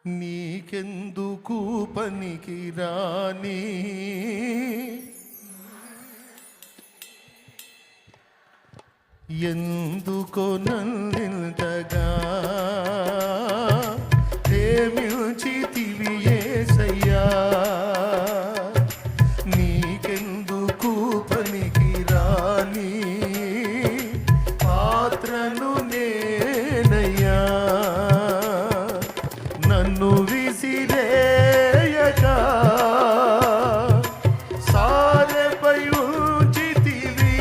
నీకెందుకు పనికి రాని ఎందుకో నన్నింతగా ప్రేమించితివి యేసయ్యా. నీకెందుకు పనికి రాని పాత్రను నేనయ్యా. నన్ను విసిరేయక సారెపై ఉంచితివి.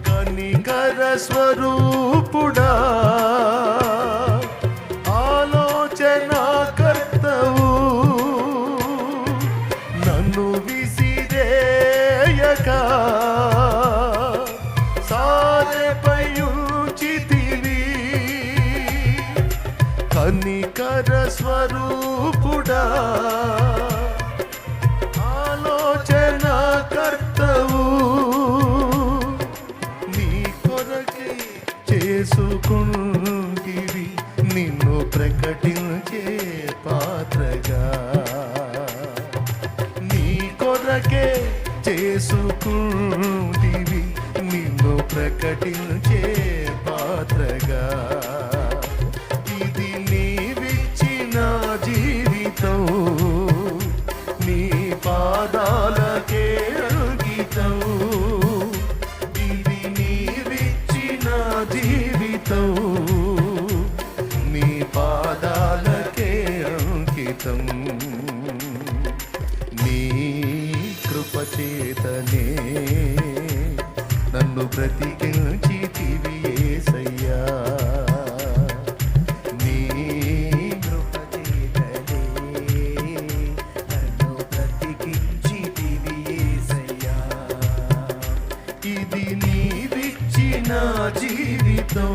కనికర స్వరూపుడా ఆలోచనా కర్తవు. నన్ను విసిరేయక సారెపై ఉంచితివి. కనికర స్వరూపుడా ఆలోచనా కర్తవు. నీ కొరకే చేసుకుంటివి నిన్ను ప్రకటించే పాత్రగా. నీ కొరకే చేసుకుంటివి నిన్ను ప్రకటించే పాత్రగా. జీవితం నీ పాదాలకే అంకితం. ఇది నీవిచ్చిన జీవితం నీ పాదాలకే అంకితం. నీ కృపచేతనే నన్ను బ్రతికించితివి యేసయ్యా. ఇది నీవిచ్చిన జీవితం